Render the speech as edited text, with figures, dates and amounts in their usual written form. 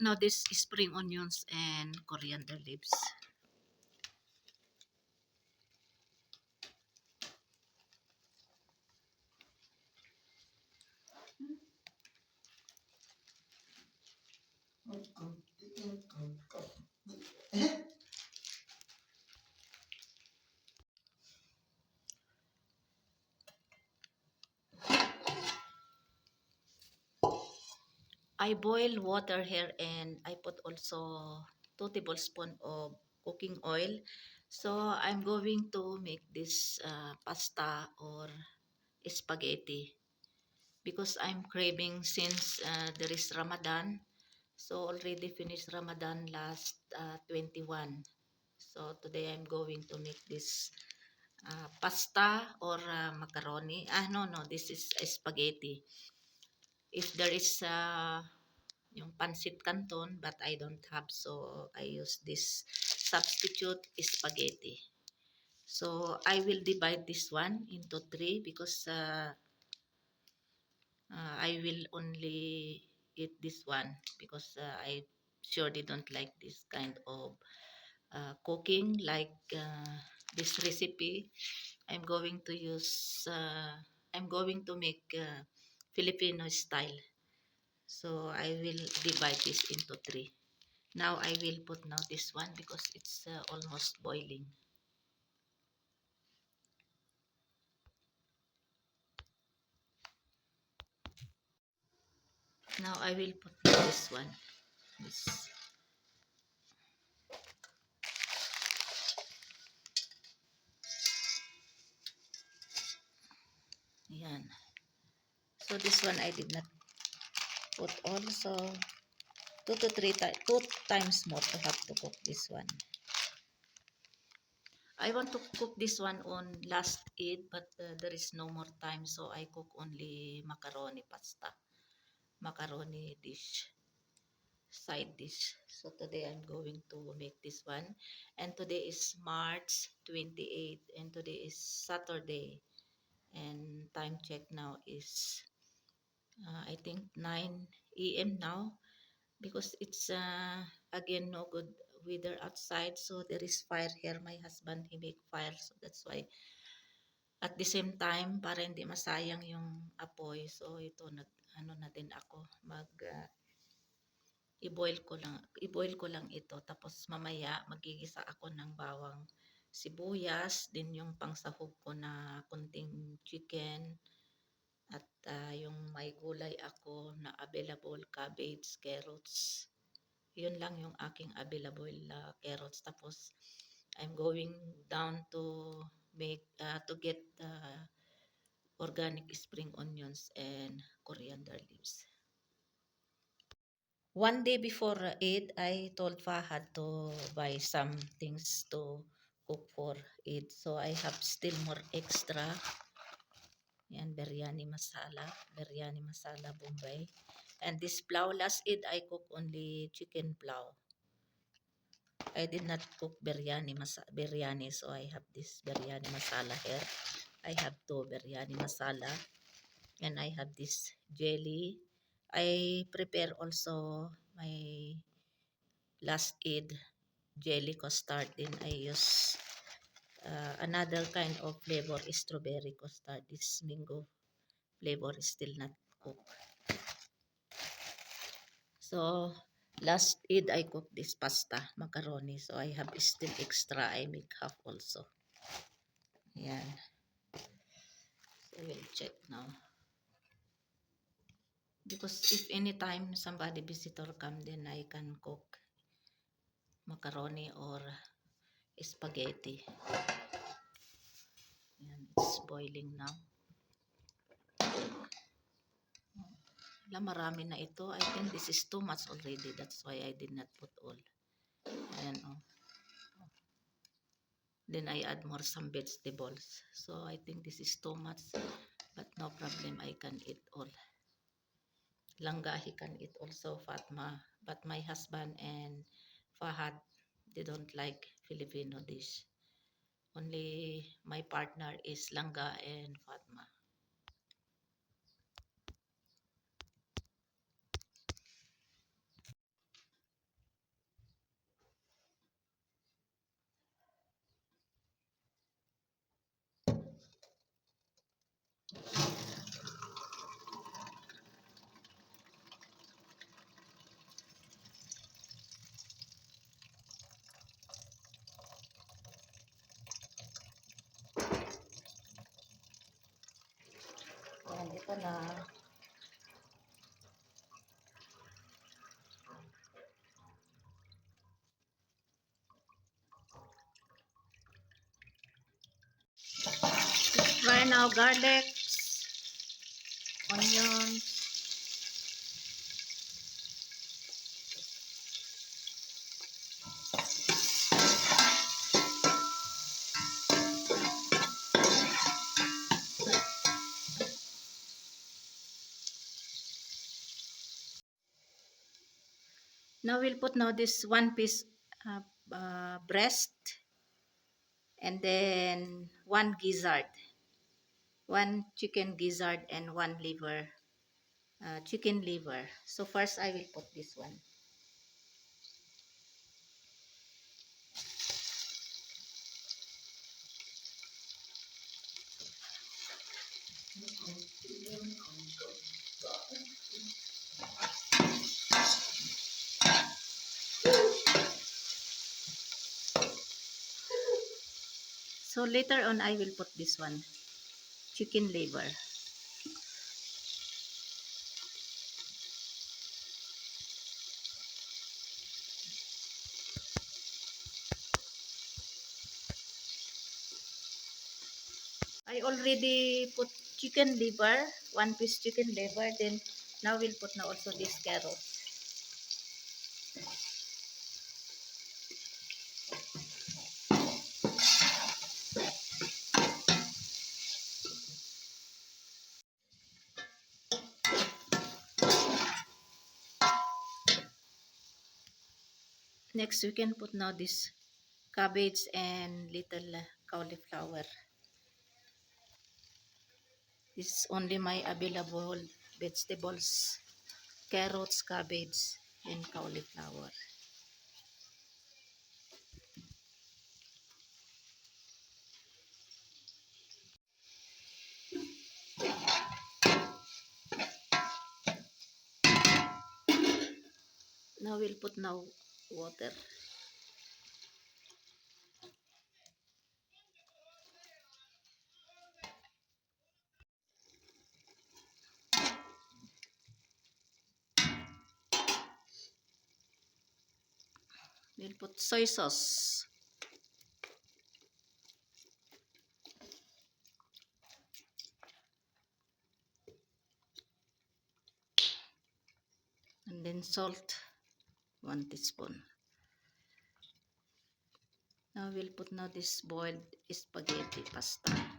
put now this spring onions and coriander leaves. I boil water here and I put also 2 tablespoons of cooking oil. So I'm going to make this pasta or spaghetti because I'm craving since there is Ramadan. So already finished Ramadan last 21. So today I'm going to make this pasta or macaroni. No, this is spaghetti. If there is yung pancit canton, but I don't have, so I use this substitute spaghetti. So I will divide this one into 3 because I will only eat this one because I sure they don't like this kind of cooking like this recipe. I'm going to use I'm going to make Filipino style. So I will divide this into 3. Now I will put now this one because it's almost boiling. Now I will put this one. This. Yan. So this one I did not put also 2 to 3 times, 2 times more to have to cook this one. I want to cook this one on last Eid, but there is no more time, so I cook only macaroni pasta, macaroni dish, side dish. So today I'm going to make this one, and today is March 28th, and today is Saturday, and time check now is I think 9 a.m. now because it's again no good weather outside, so there is fire here. My husband, he make fire, so that's why at the same time para hindi masayang yung apoy, so ito nag ano na din ako mag i-boil ko lang ito, tapos mamaya magigisa ako ng bawang sibuyas din yung pangsahog ko na kunting chicken at yung may gulay ako na available, cabbage, carrots. Yun lang yung aking available carrots. Tapos I'm going down to make to get organic spring onions and coriander leaves. One day before Eid, I told Fahad to buy some things to cook for Eid. So I have still more extra. Yan, biryani masala Bombay. And this plau, last Eid I cook only chicken plau. I did not cook biryani, so I have this biryani masala here. I have 2 biryani masala. And I have this jelly. I prepare also my last Eid jelly custard. Then I use another kind of flavor, strawberry custard. This mango flavor is still not cooked. So last Eid I cooked this pasta, macaroni. So I have still extra. I make half also. Yan. So we'll check now. Because if anytime somebody visitor come, then I can cook macaroni or spaghetti. Yan, it's boiling now. Marami na ito. I think this is too much already. That's why I did not put all. Ayan, oh. Then I add more some vegetables. So I think this is too much. But no problem. I can eat all. Langga, he can eat also, Fatma. But my husband and Fahad, they don't like Filipino dish. Only my partner is Langga and Fatma. ka na. Fry now garlic, onions. Now we'll put now this one piece breast, and then one gizzard, one chicken gizzard, and one liver, chicken liver. So first I will put this one. So later on I will put this one, chicken liver. I already put chicken liver, one piece chicken liver. Then now we'll put now also this carrot. Next we can put now this cabbage and little cauliflower. This is only my available vegetables: carrots, cabbage, and cauliflower. Now we'll put now water. We'll put soy sauce. And then salt, 1 teaspoon. Now we'll put now this boiled spaghetti pasta.